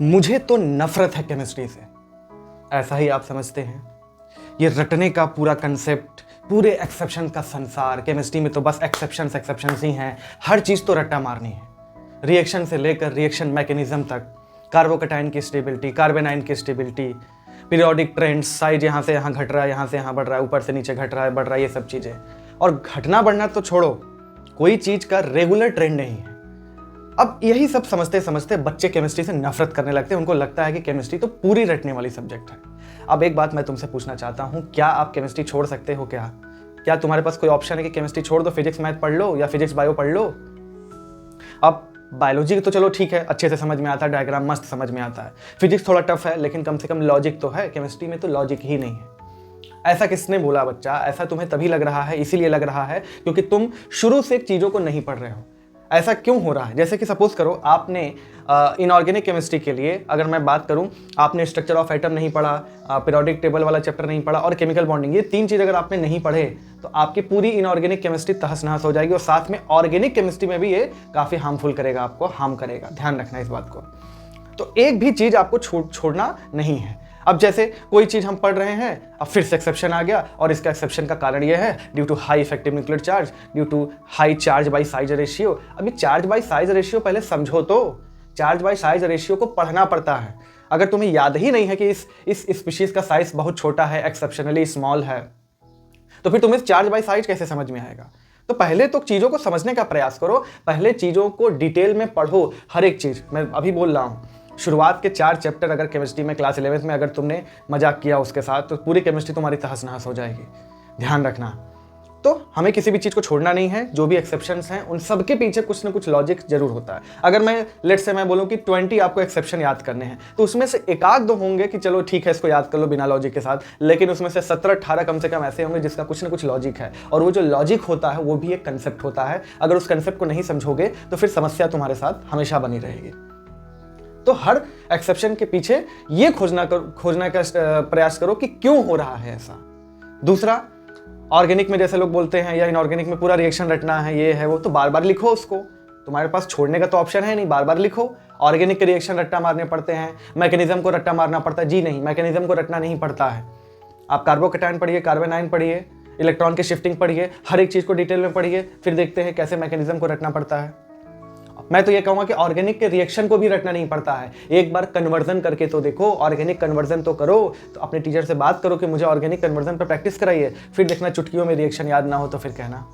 मुझे तो नफरत है केमिस्ट्री से, ऐसा ही आप समझते हैं? ये रटने का पूरा कंसेप्ट, पूरे एक्सेप्शन का संसार, केमिस्ट्री में तो बस एक्सेप्शंस ही हैं। हर चीज़ तो रट्टा मारनी है, रिएक्शन से लेकर रिएक्शन मैकेनिज्म तक, कार्बोकैटायन की स्टेबिलिटी, कार्बेनाइन की स्टेबिलिटी, पीरियोडिक ट्रेंड्स, साइज यहाँ से यहाँ घट रहा है, यहाँ से यहाँ बढ़ रहा है, ऊपर से नीचे घट रहा है, बढ़ रहा है, ये सब चीज़ें। और घटना बढ़ना तो छोड़ो, कोई चीज़ का रेगुलर ट्रेंड नहीं है। अब यही सब समझते समझते बच्चे केमिस्ट्री से नफरत करने लगते हैं। उनको लगता है कि केमिस्ट्री तो पूरी रटने वाली सब्जेक्ट है। अब एक बात मैं तुमसे पूछना चाहता हूँ, क्या आप केमिस्ट्री छोड़ सकते हो? क्या तुम्हारे पास कोई ऑप्शन है कि केमिस्ट्री छोड़ दो, फिजिक्स मैथ पढ़ लो या फिजिक्स बायो पढ़ लो? अब बायोलॉजी तो चलो ठीक है, अच्छे से समझ में आता है, डायग्राम मस्त समझ में आता है। फिजिक्स थोड़ा टफ है, लेकिन कम से कम लॉजिक तो है। केमिस्ट्री में तो लॉजिक ही नहीं है। ऐसा किसने बोला बच्चा? ऐसा तुम्हें तभी लग रहा है, इसीलिए लग रहा है क्योंकि तुम शुरू से चीज़ों को नहीं पढ़ रहे हो। ऐसा क्यों हो रहा है? जैसे कि सपोज करो आपने इनऑर्गेनिक केमिस्ट्री के लिए अगर मैं बात करूं, आपने स्ट्रक्चर ऑफ एटम नहीं पढ़ा, पीरियोडिक टेबल वाला चैप्टर नहीं पढ़ा और केमिकल बॉन्डिंग, ये 3 चीज़ अगर आपने नहीं पढ़े तो आपकी पूरी इनऑर्गेनिक केमिस्ट्री तहस नहस हो जाएगी। और साथ में ऑर्गेनिक केमिस्ट्री में भी ये काफ़ी हार्मफुल करेगा, आपको हार्म करेगा। ध्यान रखना इस बात को। तो एक भी चीज़ आपको छोड़ना नहीं है। अब जैसे कोई चीज़ हम पढ़ रहे हैं, अब फिर से एक्सेप्शन आ गया, और इसका एक्सेप्शन का कारण ये है due to high effective nuclear charge, due to high charge by size ratio. अभी चार्ज बाई साइज रेशियो पहले समझो तो, चार्ज बाई साइज रेशियो को पढ़ना पड़ता है। अगर तुम्हें याद ही नहीं है कि इस स्पीशीज का साइज बहुत छोटा है, एक्सेप्शनली स्मॉल है, तो फिर तुम्हें चार्ज बाई साइज कैसे समझ में आएगा? तो पहले तो चीज़ों को समझने का प्रयास करो, पहले चीज़ों को डिटेल में पढ़ो। हर एक चीज़ मैं अभी बोल रहा हूँ, शुरुआत के 4 चैप्टर अगर केमिस्ट्री में क्लास 11th में अगर तुमने मजाक किया उसके साथ, तो पूरी केमिस्ट्री तुम्हारी तहस नहस हो जाएगी। ध्यान रखना। तो हमें किसी भी चीज़ को छोड़ना नहीं है। जो भी एक्सेप्शंस हैं उन सब के पीछे कुछ ना कुछ लॉजिक जरूर होता है। अगर मैं लेट्स से मैं बोलूँ कि 20 आपको एक्सेप्शन याद करने हैं, तो उसमें से एक आध दो होंगे कि चलो ठीक है इसको याद कर लो बिना लॉजिक के साथ, लेकिन उसमें से 17-18 कम से कम ऐसे होंगे जिसका कुछ ना कुछ लॉजिक है। और वो जो लॉजिक होता है वो भी एक कंसेप्ट होता है। अगर उस कंसेप्ट को नहीं समझोगे तो फिर समस्या तुम्हारे साथ हमेशा बनी रहेगी। तो हर एक्सेप्शन के पीछे ये खोजने का प्रयास करो कि क्यों हो रहा है ऐसा। दूसरा, ऑर्गेनिक में जैसे लोग बोलते हैं या इनऑर्गेनिक में पूरा रिएक्शन रटना है, ये है वो, तो बार बार लिखो उसको। तुम्हारे पास छोड़ने का तो ऑप्शन है नहीं, बार बार लिखो। ऑर्गेनिक के रिएक्शन रट्टा मारने पड़ते हैं, मैकेनिज्म को रट्टा मारना पड़ता है? जी नहीं, मैकेनिज्म को रटना नहीं पड़ता है। आप कार्बोकैटायन पढ़िए, कार्बेनाइन पढ़िए, इलेक्ट्रॉन की शिफ्टिंग पढ़िए, हर एक चीज़ को डिटेल में पढ़िए, फिर देखते हैं कैसे मैकेनिज्म को रटना पड़ता है। मैं तो ये कहूँगा कि ऑर्गेनिक के रिएक्शन को भी रटना नहीं पड़ता है। एक बार कन्वर्जन करके तो देखो, ऑर्गेनिक कन्वर्जन तो करो। तो अपने टीचर से बात करो कि मुझे ऑर्गेनिक कन्वर्जन पर प्रैक्टिस कराइए, फिर देखना चुटकियों में रिएक्शन याद ना हो तो फिर कहना।